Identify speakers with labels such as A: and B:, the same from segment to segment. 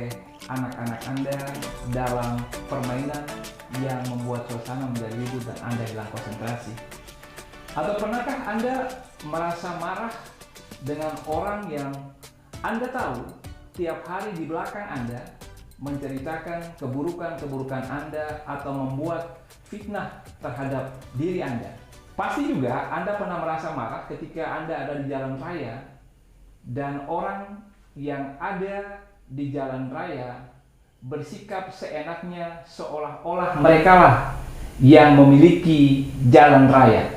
A: oleh anak-anak Anda dalam permainan yang membuat suasana menjadi ribut dan Anda hilang konsentrasi? Atau pernahkah Anda merasa marah dengan orang yang Anda tahu tiap hari di belakang Anda menceritakan keburukan-keburukan Anda atau membuat fitnah terhadap diri Anda? Pasti juga Anda pernah merasa marah ketika Anda ada di jalan raya dan orang yang ada di jalan raya bersikap seenaknya seolah-olah mereka lah yang memiliki jalan raya.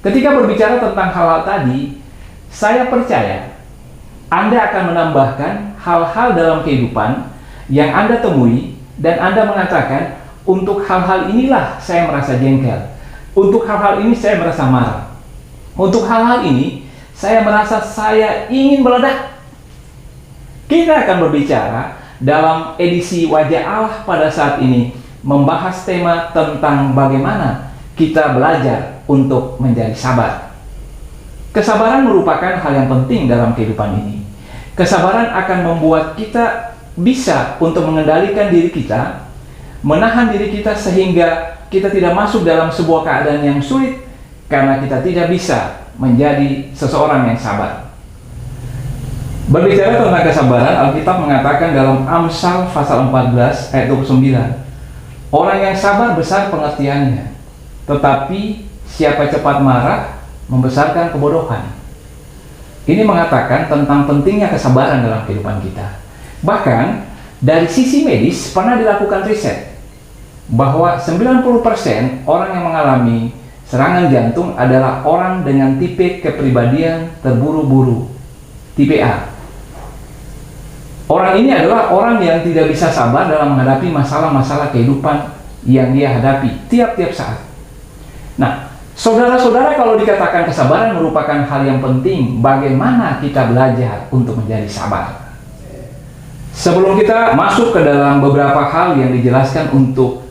A: Ketika berbicara tentang hal-hal tadi, saya percaya Anda akan menambahkan hal-hal dalam kehidupan yang Anda temui dan Anda mengatakan, untuk hal-hal inilah saya merasa jengkel, untuk hal-hal ini saya merasa marah, untuk hal-hal ini saya merasa saya ingin meledak. Kita akan berbicara dalam edisi Wajah Allah pada saat ini membahas tema tentang bagaimana kita belajar untuk menjadi sabar. Kesabaran merupakan hal yang penting dalam kehidupan ini. Kesabaran akan membuat kita bisa untuk mengendalikan diri kita, menahan diri kita sehingga kita tidak masuk dalam sebuah keadaan yang sulit karena kita tidak bisa menjadi seseorang yang sabar. Berbicara tentang kesabaran, Alkitab mengatakan dalam Amsal pasal 14 ayat 29, orang yang sabar besar pengertiannya, tetapi siapa cepat marah membesarkan kebodohan. Ini mengatakan tentang pentingnya kesabaran dalam kehidupan kita. Bahkan dari sisi medis pernah dilakukan riset bahwa 90% orang yang mengalami serangan jantung adalah orang dengan tipe kepribadian terburu-buru, tipe A. Orang ini adalah orang yang tidak bisa sabar dalam menghadapi masalah-masalah kehidupan yang dia hadapi tiap-tiap saat. Nah, saudara-saudara, kalau dikatakan kesabaran merupakan hal yang penting, bagaimana kita belajar untuk menjadi sabar? Sebelum kita masuk ke dalam beberapa hal yang dijelaskan untuk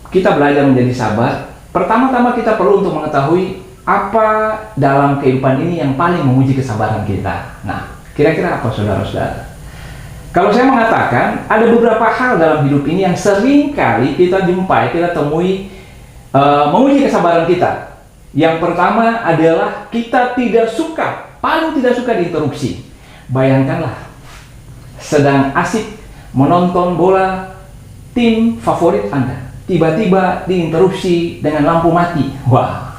A: kita belajar menjadi sabar, pertama-tama kita perlu untuk mengetahui apa dalam kehidupan ini yang paling menguji kesabaran kita. Nah, kira-kira apa, saudara-saudara? Kalau saya mengatakan ada beberapa hal dalam hidup ini yang sering kali kita jumpai, kita temui menguji kesabaran kita. Yang pertama adalah kita paling tidak suka diinterupsi. Bayangkanlah, sedang asik menonton bola tim favorit Anda, tiba-tiba diinterupsi dengan lampu mati. Wah.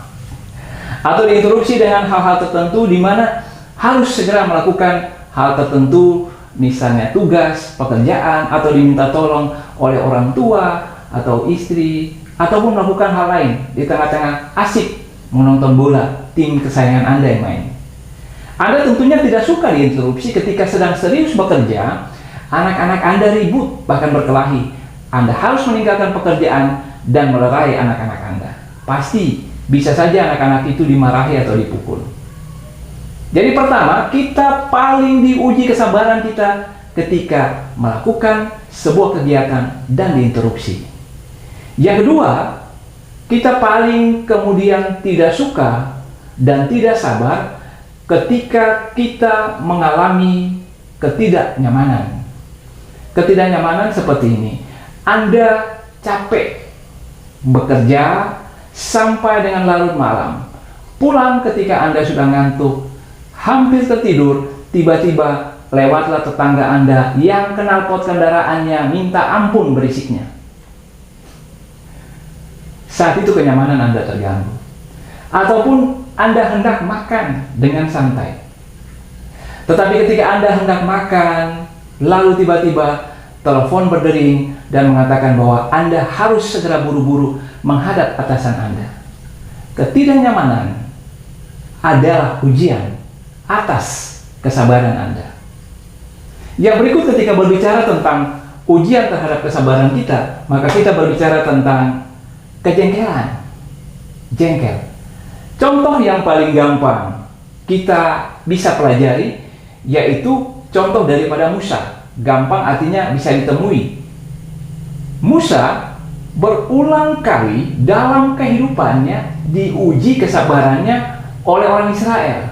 A: Atau diinterupsi dengan hal-hal tertentu di mana harus segera melakukan hal tertentu, misalnya tugas, pekerjaan, atau diminta tolong oleh orang tua atau istri, ataupun melakukan hal lain di tengah-tengah asik menonton bola tim kesayangan Anda yang main. Anda tentunya tidak suka diinterupsi ketika sedang serius bekerja, anak-anak Anda ribut bahkan berkelahi. Anda harus meninggalkan pekerjaan dan melerai anak-anak Anda. Pasti bisa saja anak-anak itu dimarahi atau dipukul. Jadi pertama, kita paling diuji kesabaran kita ketika melakukan sebuah kegiatan dan diinterupsi. Yang kedua, kita paling kemudian tidak suka dan tidak sabar ketika kita mengalami ketidaknyamanan. Ketidaknyamanan seperti ini. Anda capek bekerja sampai dengan larut malam. Pulang ketika Anda sudah ngantuk, hampir tertidur, tiba-tiba lewatlah tetangga Anda yang knalpot kendaraannya minta ampun berisiknya. Saat itu kenyamanan Anda terganggu. Ataupun Anda hendak makan dengan santai. Tetapi ketika Anda hendak makan, lalu tiba-tiba telepon berdering dan mengatakan bahwa Anda harus segera buru-buru menghadap atasan Anda. Ketidaknyamanan adalah ujian atas kesabaran Anda. Yang berikut, ketika berbicara tentang ujian terhadap kesabaran kita, maka kita berbicara tentang kejengkelan. Jengkel. Contoh yang paling gampang kita bisa pelajari yaitu contoh daripada Musa. Gampang artinya bisa ditemui. Musa berulang kali dalam kehidupannya diuji kesabarannya oleh orang Israel.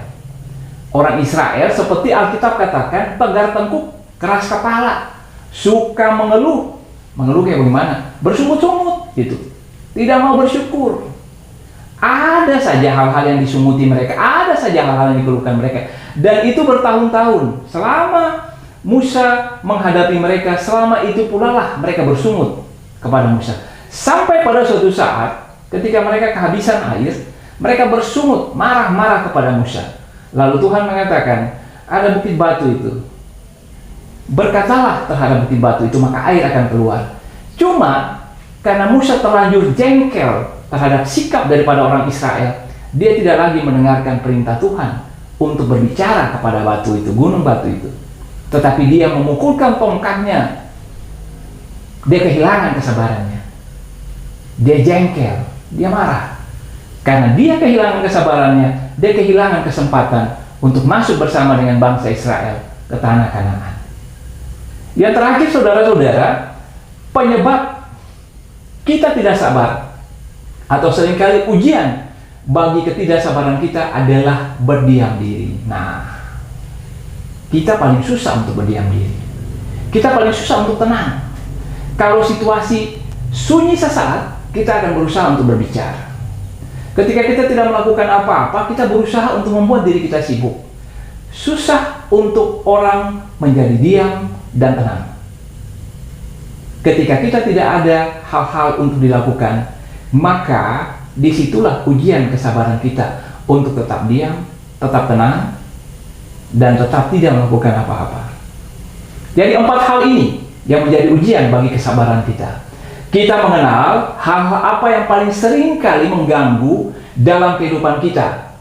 A: Orang Israel seperti Alkitab katakan tegar tengkuk keras kepala, suka mengeluh. Mengeluh kayak bagaimana? Bersungut-sungut gitu. Tidak mau bersyukur. Ada saja hal-hal yang disunguti mereka, ada saja hal-hal yang dikeluhkan mereka. Dan itu bertahun-tahun. Selama Musa menghadapi mereka, selama itu pula lah mereka bersungut kepada Musa. Sampai pada suatu saat, ketika mereka kehabisan air, mereka bersungut, marah-marah kepada Musa. Lalu Tuhan mengatakan, ada bukit batu itu. Berkatalah terhadap bukit batu itu, maka air akan keluar. Cuma karena Musa terlanjur jengkel terhadap sikap daripada orang Israel, dia tidak lagi mendengarkan perintah Tuhan untuk berbicara kepada batu itu, gunung batu itu. Tetapi dia memukulkan tongkatnya. Dia kehilangan kesabarannya. Dia jengkel, dia marah. Karena dia kehilangan kesabarannya, dia kehilangan kesempatan untuk masuk bersama dengan bangsa Israel ke tanah Kanaan. Yang terakhir, saudara-saudara, penyebab kita tidak sabar atau seringkali ujian bagi ketidaksabaran kita adalah berdiam diri. Nah, kita paling susah untuk berdiam diri. Kita paling susah untuk tenang. Kalau situasi sunyi sesaat, kita akan berusaha untuk berbicara. Ketika kita tidak melakukan apa-apa, kita berusaha untuk membuat diri kita sibuk. Susah untuk orang menjadi diam dan tenang. Ketika kita tidak ada hal-hal untuk dilakukan, maka disitulah ujian kesabaran kita untuk tetap diam, tetap tenang, dan tetap tidak melakukan apa-apa. Jadi 4 hal ini yang menjadi ujian bagi kesabaran kita. Kita mengenal hal-hal apa yang paling sering kali mengganggu dalam kehidupan kita.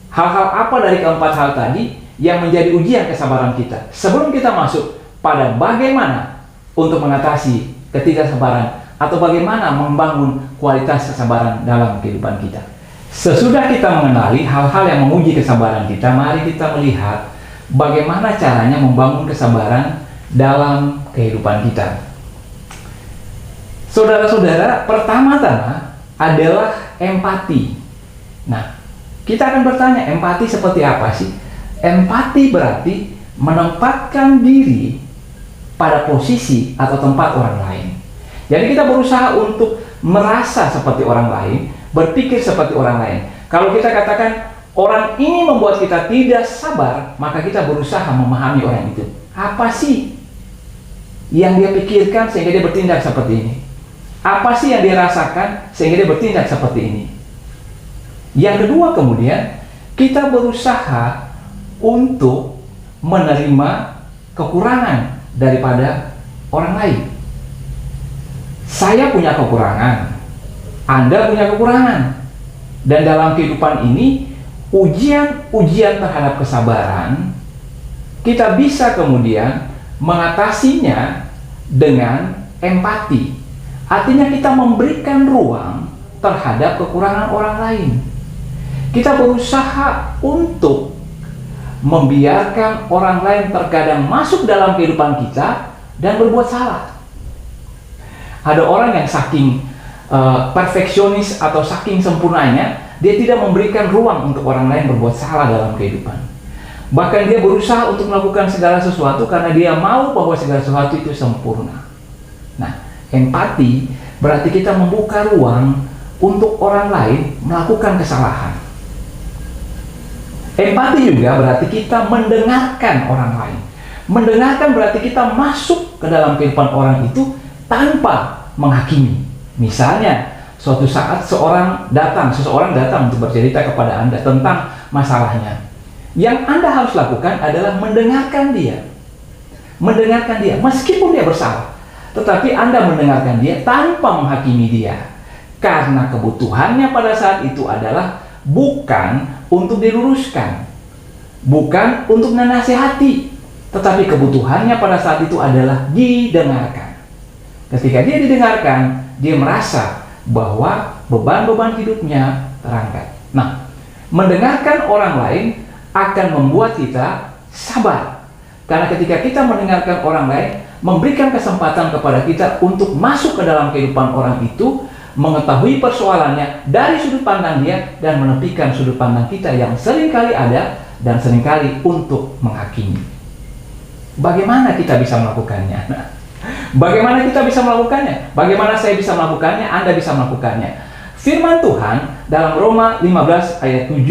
A: Hal-hal apa dari keempat hal tadi yang menjadi ujian kesabaran kita. Sebelum kita masuk pada bagaimana untuk mengatasi ketidaksabaran atau bagaimana membangun kualitas kesabaran dalam kehidupan kita. Sesudah kita mengenali hal-hal yang menguji kesabaran kita, mari kita melihat bagaimana caranya membangun kesabaran dalam kehidupan kita. Saudara-saudara, pertama-tama adalah empati. Nah, kita akan bertanya, empati seperti apa sih? Empati berarti menempatkan diri pada posisi atau tempat orang lain. Jadi kita berusaha untuk merasa seperti orang lain, berpikir seperti orang lain. Kalau kita katakan orang ini membuat kita tidak sabar, maka kita berusaha memahami orang itu. Apa sih yang dia pikirkan sehingga dia bertindak seperti ini? Apa sih yang dia rasakan sehingga dia bertindak seperti ini? Yang kedua, kemudian kita berusaha untuk menerima kekurangan daripada orang lain. Saya punya kekurangan, Anda punya kekurangan. Dan dalam kehidupan ini, ujian-ujian terhadap kesabaran, kita bisa kemudian mengatasinya dengan empati. Artinya kita memberikan ruang terhadap kekurangan orang lain. Kita berusaha untuk membiarkan orang lain terkadang masuk dalam kehidupan kita dan berbuat salah. Ada orang yang saking perfeksionis atau saking sempurnanya, dia tidak memberikan ruang untuk orang lain berbuat salah dalam kehidupan. Bahkan dia berusaha untuk melakukan segala sesuatu karena dia mau bahwa segala sesuatu itu sempurna. Nah, empati berarti kita membuka ruang untuk orang lain melakukan kesalahan. Empati juga berarti kita mendengarkan orang lain. Mendengarkan berarti kita masuk ke dalam kehidupan orang itu tanpa menghakimi. Misalnya, suatu saat seseorang datang untuk bercerita kepada Anda tentang masalahnya. Yang Anda harus lakukan adalah mendengarkan dia. Mendengarkan dia, meskipun dia bersalah. Tetapi Anda mendengarkan dia tanpa menghakimi dia. Karena kebutuhannya pada saat itu adalah bukan untuk diluruskan, bukan untuk menasihati, tetapi kebutuhannya pada saat itu adalah didengarkan. Ketika dia didengarkan, dia merasa bahwa beban-beban hidupnya terangkat. Nah, mendengarkan orang lain akan membuat kita sabar. Karena ketika kita mendengarkan orang lain, memberikan kesempatan kepada kita untuk masuk ke dalam kehidupan orang itu, mengetahui persoalannya dari sudut pandang dia, dan menepikan sudut pandang kita yang seringkali ada dan seringkali untuk menghakimi. Bagaimana kita bisa melakukannya? Bagaimana kita bisa melakukannya? Bagaimana saya bisa melakukannya? Anda bisa melakukannya. Firman Tuhan dalam Roma 15 ayat 7.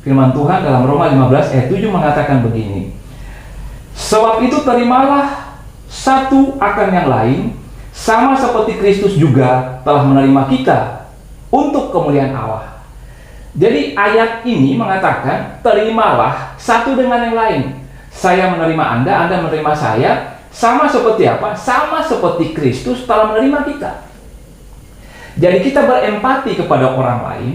A: Firman Tuhan dalam Roma 15 ayat 7 mengatakan begini. Sebab itu terimalah satu akan yang lain, sama seperti Kristus juga telah menerima kita untuk kemuliaan Allah. Jadi ayat ini mengatakan terimalah satu dengan yang lain. Saya menerima Anda, Anda menerima saya. Sama seperti apa? Sama seperti Kristus telah menerima kita. Jadi kita berempati kepada orang lain.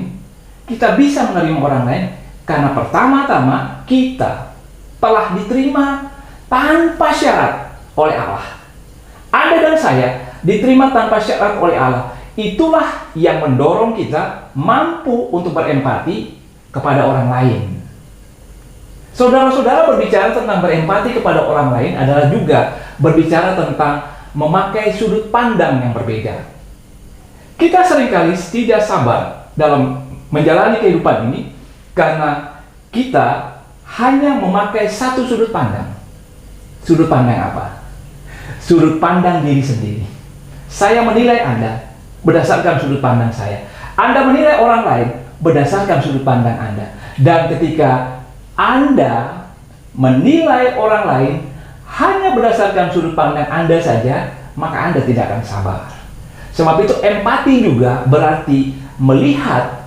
A: Kita bisa menerima orang lain karena pertama-tama kita telah diterima tanpa syarat oleh Allah. Anda dan saya diterima tanpa syarat oleh Allah. Itulah yang mendorong kita mampu untuk berempati kepada orang lain. Saudara-saudara, berbicara tentang berempati kepada orang lain adalah juga berbicara tentang memakai sudut pandang yang berbeda. Kita seringkali tidak sabar dalam menjalani kehidupan ini karena kita hanya memakai satu sudut pandang. Sudut pandang apa? Sudut pandang diri sendiri. Saya menilai Anda berdasarkan sudut pandang saya. Anda menilai orang lain berdasarkan sudut pandang Anda. Dan ketika Anda menilai orang lain hanya berdasarkan sudut pandang Anda saja, maka Anda tidak akan sabar. Sebab itu empati juga berarti melihat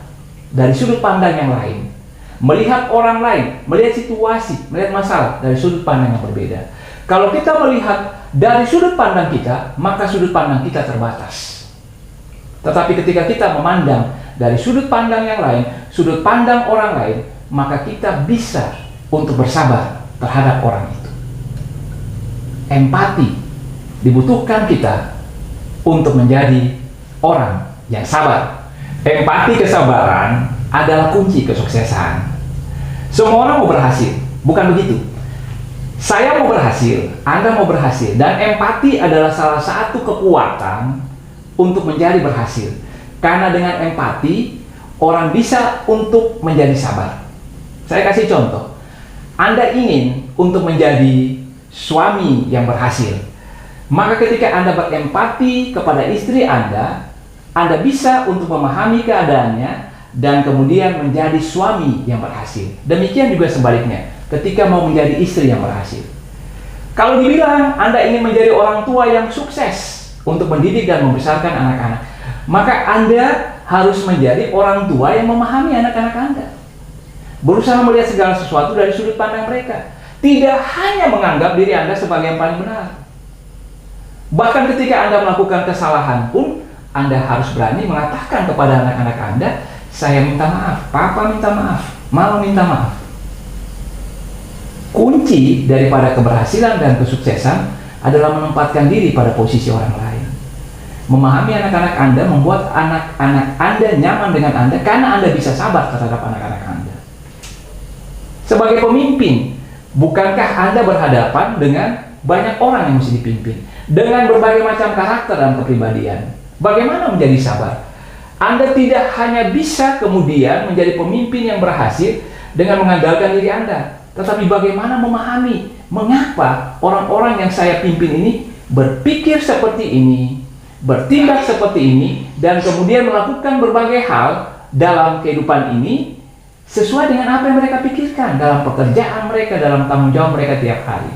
A: dari sudut pandang yang lain. Melihat orang lain, melihat situasi, melihat masalah dari sudut pandang yang berbeda. Kalau kita melihat dari sudut pandang kita, maka sudut pandang kita terbatas. Tetapi ketika kita memandang dari sudut pandang yang lain, sudut pandang orang lain, maka kita bisa untuk bersabar terhadap orang itu. Empati dibutuhkan kita untuk menjadi orang yang sabar. Empati, kesabaran adalah kunci kesuksesan. Semua orang mau berhasil, bukan begitu? Saya mau berhasil, Anda mau berhasil, dan empati adalah salah satu kekuatan untuk menjadi berhasil. Karena dengan empati, orang bisa untuk menjadi sabar. Saya kasih contoh. Anda ingin untuk menjadi suami yang berhasil. Maka ketika Anda berempati kepada istri Anda bisa untuk memahami keadaannya dan kemudian menjadi suami yang berhasil. Demikian juga sebaliknya, ketika mau menjadi istri yang berhasil. Kalau dibilang Anda ingin menjadi orang tua yang sukses untuk mendidik dan membesarkan anak-anak, maka Anda harus menjadi orang tua yang memahami anak-anak Anda. Berusaha melihat segala sesuatu dari sudut pandang mereka. Tidak hanya menganggap diri Anda sebagai yang paling benar. Bahkan ketika Anda melakukan kesalahan pun, Anda harus berani mengatakan kepada anak-anak Anda, saya minta maaf, Papa minta maaf, Mama minta maaf. Kunci daripada keberhasilan dan kesuksesan adalah menempatkan diri pada posisi orang lain. Memahami anak-anak Anda membuat anak-anak Anda nyaman dengan Anda karena Anda bisa sabar terhadap anak-anak Anda. Sebagai pemimpin, bukankah Anda berhadapan dengan banyak orang yang mesti dipimpin dengan berbagai macam karakter dan kepribadian? Bagaimana menjadi sabar? Anda tidak hanya bisa kemudian menjadi pemimpin yang berhasil dengan mengandalkan diri Anda, tetapi bagaimana memahami mengapa orang-orang yang saya pimpin ini berpikir seperti ini, bertindak seperti ini, dan kemudian melakukan berbagai hal dalam kehidupan ini sesuai dengan apa yang mereka pikirkan dalam pekerjaan mereka, dalam tanggung jawab mereka tiap hari.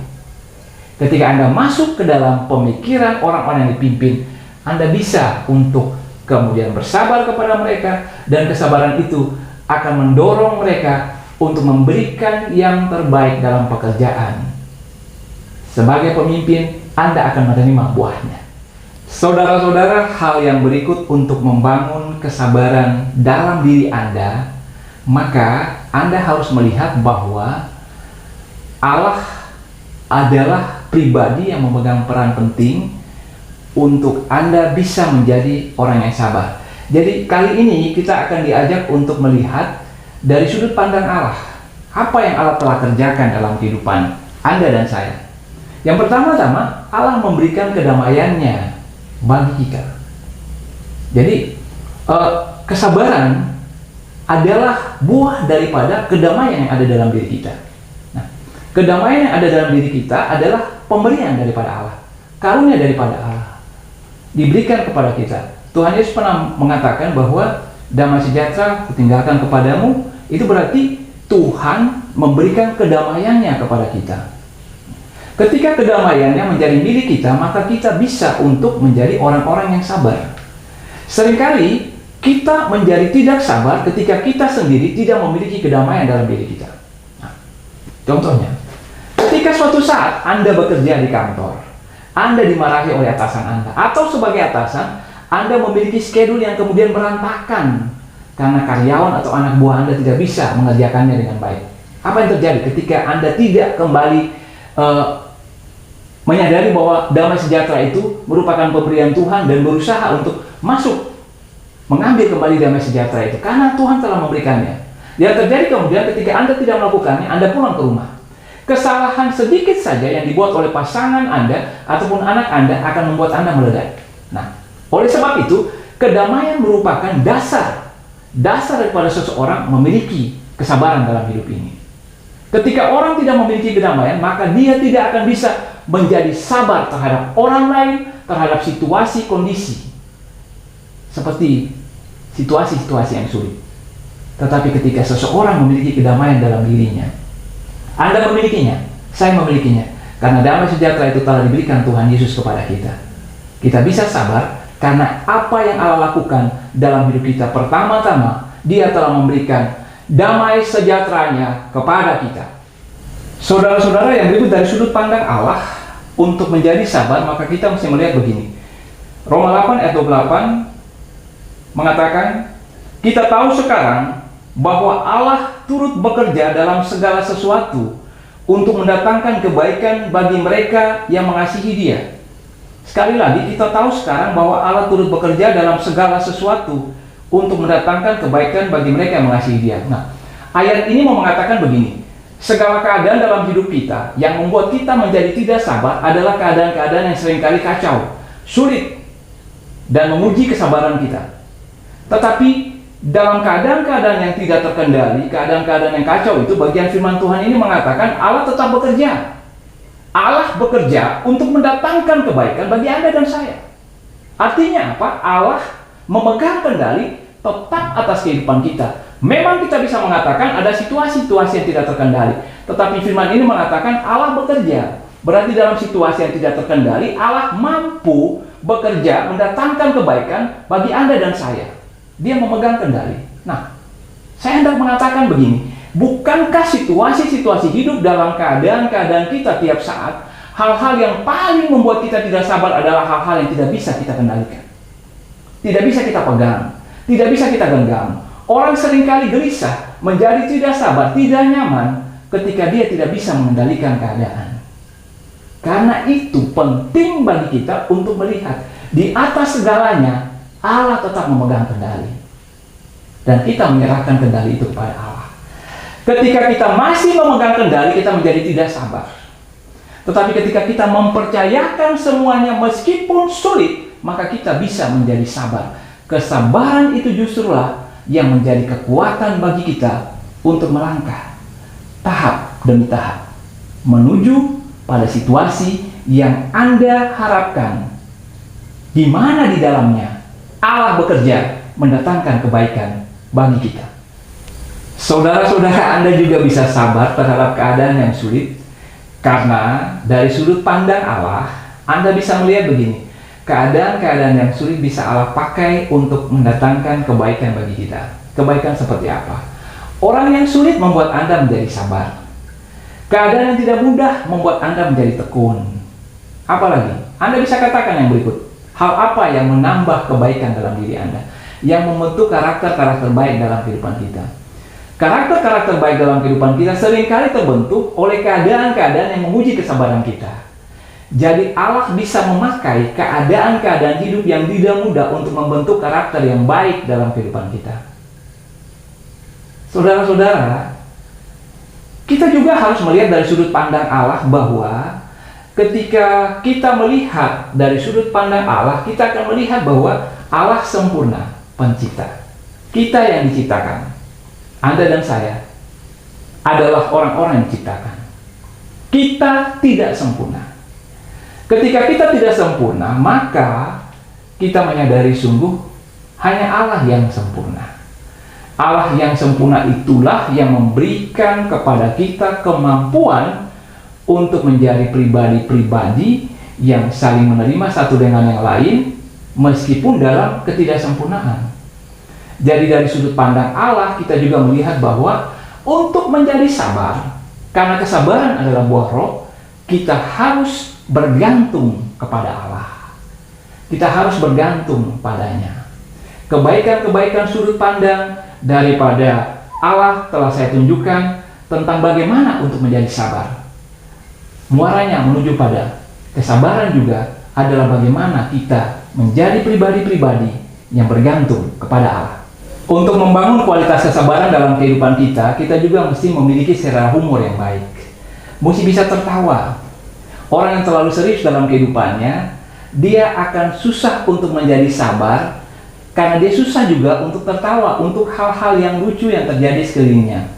A: Ketika Anda masuk ke dalam pemikiran orang-orang yang dipimpin, Anda bisa untuk kemudian bersabar kepada mereka, dan kesabaran itu akan mendorong mereka untuk memberikan yang terbaik dalam pekerjaan. Sebagai pemimpin, Anda akan menerima buahnya. Saudara-saudara, hal yang berikut untuk membangun kesabaran dalam diri Anda, maka Anda harus melihat bahwa Allah adalah pribadi yang memegang peran penting untuk Anda bisa menjadi orang yang sabar. Jadi kali ini kita akan diajak untuk melihat dari sudut pandang Allah, apa yang Allah telah kerjakan dalam kehidupan Anda dan saya. Yang pertama-tama, Allah memberikan kedamaiannya bagi kita. Jadi kesabaran adalah buah daripada kedamaian yang ada dalam diri kita. Nah, Kedamaian yang ada dalam diri kita adalah pemberian daripada Allah, karunia daripada Allah, diberikan kepada kita. Tuhan Yesus pernah mengatakan bahwa damai sejahtera kutinggalkan kepadamu, itu berarti Tuhan memberikan kedamaiannya kepada kita. Ketika kedamaiannya menjadi milik kita, maka kita bisa untuk menjadi orang-orang yang sabar. Seringkali kita menjadi tidak sabar ketika kita sendiri tidak memiliki kedamaian dalam diri kita. Nah, contohnya, ketika suatu saat Anda bekerja di kantor, Anda dimarahi oleh atasan Anda, atau sebagai atasan, Anda memiliki schedule yang kemudian berantakan karena karyawan atau anak buah Anda tidak bisa mengerjakannya dengan baik. Apa yang terjadi ketika Anda tidak kembali menyadari bahwa damai sejahtera itu merupakan pemberian Tuhan dan berusaha untuk masuk mengambil kembali damai sejahtera itu karena Tuhan telah memberikannya. Yang terjadi kemudian ketika Anda tidak melakukannya, Anda pulang ke rumah. Kesalahan sedikit saja yang dibuat oleh pasangan Anda ataupun anak Anda akan membuat Anda meledak. Nah, oleh sebab itu, kedamaian merupakan dasar daripada seseorang memiliki kesabaran dalam hidup ini. Ketika orang tidak memiliki kedamaian, maka dia tidak akan bisa menjadi sabar terhadap orang lain, terhadap situasi, kondisi. Seperti situasi-situasi yang sulit. Tetapi ketika seseorang memiliki kedamaian dalam dirinya, Anda memilikinya, saya memilikinya, karena damai sejahtera itu telah diberikan Tuhan Yesus kepada kita. Kita bisa sabar karena apa yang Allah lakukan dalam hidup kita. Pertama-tama, Dia telah memberikan damai sejahteranya kepada kita. Saudara-saudara, yang berikut dari sudut pandang Allah untuk menjadi sabar, maka kita mesti melihat begini. Roma 8 ayat 28 mengatakan, kita tahu sekarang bahwa Allah turut bekerja dalam segala sesuatu untuk mendatangkan kebaikan bagi mereka yang mengasihi Dia. Sekali lagi, kita tahu sekarang bahwa Allah turut bekerja dalam segala sesuatu untuk mendatangkan kebaikan bagi mereka yang mengasihi Dia. Nah, ayat ini mau mengatakan begini, segala keadaan dalam hidup kita yang membuat kita menjadi tidak sabar adalah keadaan-keadaan yang seringkali kacau, sulit, dan menguji kesabaran kita. Tetapi dalam keadaan-keadaan yang tidak terkendali, keadaan-keadaan yang kacau itu, bagian firman Tuhan ini mengatakan Allah tetap bekerja. Allah bekerja untuk mendatangkan kebaikan bagi Anda dan saya. Artinya apa? Allah memegang kendali tetap atas kehidupan kita. Memang kita bisa mengatakan ada situasi-situasi yang tidak terkendali, tetapi firman ini mengatakan Allah bekerja. Berarti dalam situasi yang tidak terkendali, Allah mampu bekerja mendatangkan kebaikan bagi Anda dan saya. Dia memegang kendali. Nah, saya hendak mengatakan begini, bukankah situasi-situasi hidup dalam keadaan-keadaan kita tiap saat, hal-hal yang paling membuat kita tidak sabar adalah hal-hal yang tidak bisa kita kendalikan, tidak bisa kita pegang, tidak bisa kita genggam. Orang seringkali gelisah, menjadi tidak sabar, tidak nyaman ketika dia tidak bisa mengendalikan keadaan. Karena itu penting bagi kita untuk melihat di atas segalanya Allah tetap memegang kendali, dan kita menyerahkan kendali itu kepada Allah. Ketika kita masih memegang kendali, kita menjadi tidak sabar. Tetapi ketika kita mempercayakan semuanya meskipun sulit, maka kita bisa menjadi sabar. Kesabaran itu justrulah yang menjadi kekuatan bagi kita untuk melangkah tahap demi tahap menuju pada situasi yang Anda harapkan, di mana di dalamnya Allah bekerja mendatangkan kebaikan bagi kita. Saudara-saudara, Anda juga bisa sabar terhadap keadaan yang sulit, karena dari sudut pandang Allah, Anda bisa melihat begini, keadaan-keadaan yang sulit bisa Allah pakai untuk mendatangkan kebaikan bagi kita. Kebaikan seperti apa? Orang yang sulit membuat Anda menjadi sabar. Keadaan yang tidak mudah membuat Anda menjadi tekun. Apalagi, Anda bisa katakan yang berikut, hal apa yang menambah kebaikan dalam diri Anda, yang membentuk karakter-karakter baik dalam kehidupan kita. Karakter-karakter baik dalam kehidupan kita seringkali terbentuk oleh keadaan-keadaan yang menguji kesabaran kita. Jadi Allah bisa memakai keadaan-keadaan hidup yang tidak mudah untuk membentuk karakter yang baik dalam kehidupan kita. Saudara-saudara, kita juga harus melihat dari sudut pandang Allah bahwa ketika kita melihat dari sudut pandang Allah, kita akan melihat bahwa Allah sempurna pencipta. Kita yang diciptakan, Anda dan saya, adalah orang-orang yang diciptakan. kita tidak sempurna. Ketika kita tidak sempurna, maka kita menyadari sungguh hanya Allah yang sempurna. Allah yang sempurna itulah yang memberikan kepada kita kemampuan untuk menjadi pribadi-pribadi yang saling menerima satu dengan yang lain, meskipun dalam ketidaksempurnaan. Jadi dari sudut pandang Allah, kita juga melihat bahwa untuk menjadi sabar, karena kesabaran adalah buah roh, kita harus bergantung kepada Allah. Kita harus bergantung padanya. Kebaikan-kebaikan sudut pandang daripada Allah telah saya tunjukkan tentang bagaimana untuk menjadi sabar. Muaranya menuju pada kesabaran juga adalah bagaimana kita menjadi pribadi-pribadi yang bergantung kepada Allah. Untuk membangun kualitas kesabaran dalam kehidupan kita, kita juga mesti memiliki selera humor yang baik. Mesti bisa tertawa. Orang yang terlalu serius dalam kehidupannya, dia akan susah untuk menjadi sabar, karena dia susah juga untuk tertawa untuk hal-hal yang lucu yang terjadi sekelilingnya.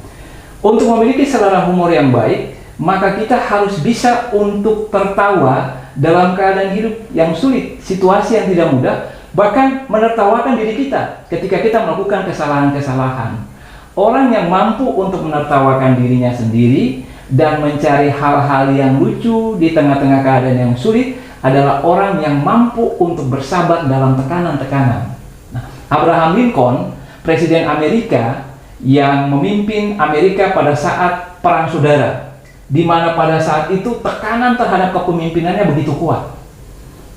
A: Untuk memiliki selera humor yang baik, maka kita harus bisa untuk tertawa dalam keadaan hidup yang sulit, situasi yang tidak mudah, bahkan menertawakan diri kita ketika kita melakukan kesalahan-kesalahan. Orang yang mampu untuk menertawakan dirinya sendiri dan mencari hal-hal yang lucu di tengah-tengah keadaan yang sulit adalah orang yang mampu untuk bersabar dalam tekanan-tekanan. Nah, Abraham Lincoln, Presiden Amerika yang memimpin Amerika pada saat Perang Saudara, di mana pada saat itu tekanan terhadap kepemimpinannya begitu kuat,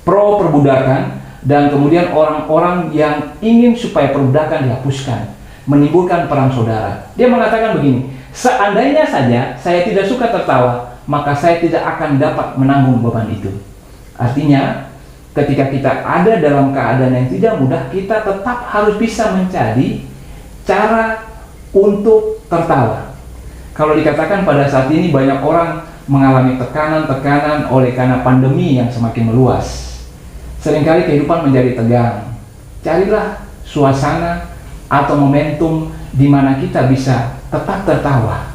A: pro perbudakan, dan kemudian orang-orang yang ingin supaya perbudakan dihapuskan, menimbulkan Perang Saudara. Dia mengatakan begini, seandainya saja saya tidak suka tertawa, maka saya tidak akan dapat menanggung beban itu. Artinya, ketika kita ada dalam keadaan yang tidak mudah, kita tetap harus bisa mencari cara untuk tertawa. Kalau dikatakan pada saat ini banyak orang mengalami tekanan-tekanan oleh karena pandemi yang semakin meluas. Seringkali kehidupan menjadi tegang. Carilah suasana atau momentum di mana kita bisa tetap tertawa.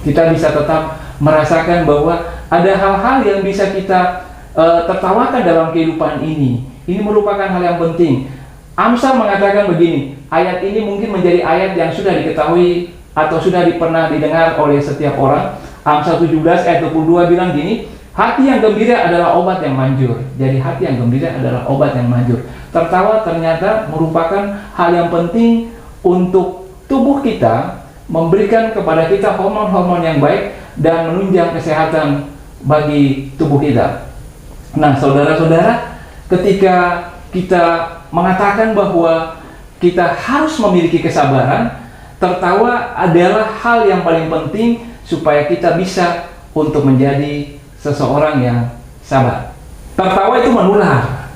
A: Kita bisa tetap merasakan bahwa ada hal-hal yang bisa kita tertawakan dalam kehidupan ini. Ini merupakan hal yang penting. Amsal mengatakan begini, ayat ini mungkin menjadi ayat yang sudah diketahui atau sudah pernah didengar oleh setiap orang. Amsal 17 ayat 22 bilang gini, hati yang gembira adalah obat yang manjur. Jadi hati yang gembira adalah obat yang manjur. Tertawa ternyata merupakan hal yang penting untuk tubuh kita, memberikan kepada kita hormon-hormon yang baik dan menunjang kesehatan bagi tubuh kita. Nah, saudara-saudara, ketika kita mengatakan bahwa kita harus memiliki kesabaran, tertawa adalah hal yang paling penting supaya kita bisa untuk menjadi seseorang yang sabar. Tertawa itu menular.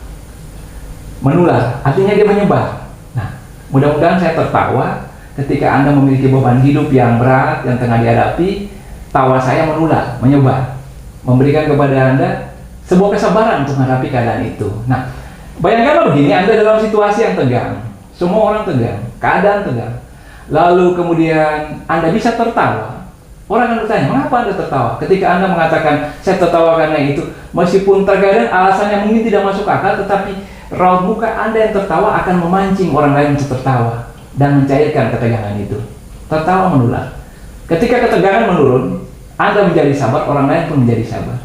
A: Menular, artinya dia menyebar. Nah, mudah-mudahan saya tertawa ketika Anda memiliki beban hidup yang berat, yang tengah dihadapi, tawa saya menular, menyebar, memberikan kepada Anda sebuah kesabaran untuk menghadapi keadaan itu. Nah, bayangkanlah begini, Anda dalam situasi yang tegang, semua orang tegang, keadaan tegang, lalu kemudian Anda bisa tertawa. Orang akan bertanya, mengapa Anda tertawa? Ketika Anda mengatakan, saya tertawa karena itu, meskipun terkadang alasannya mungkin tidak masuk akal, tetapi raut muka Anda yang tertawa akan memancing orang lain untuk tertawa dan mencairkan ketegangan itu. Tertawa menular. Ketika ketegangan menurun, Anda menjadi sabar, orang lain pun menjadi sabar.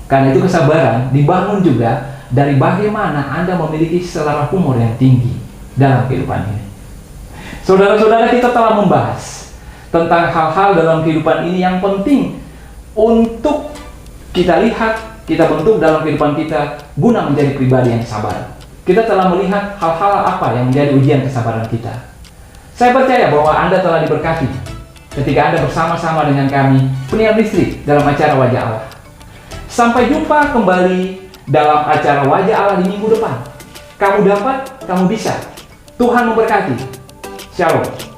A: Karena itu kesabaran dibangun juga dari bagaimana Anda memiliki selera humor yang tinggi dalam kehidupan ini. Saudara-saudara, kita telah membahas tentang hal-hal dalam kehidupan ini yang penting untuk kita lihat, kita bentuk dalam kehidupan kita guna menjadi pribadi yang sabar. Kita telah melihat hal-hal apa yang menjadi ujian kesabaran kita. Saya percaya bahwa Anda telah diberkati ketika Anda bersama-sama dengan kami, penyiar listrik, dalam acara Wajah Allah. Sampai jumpa kembali dalam acara Wajah Allah di minggu depan. Kamu dapat, kamu bisa. Tuhan memberkati. Shalom.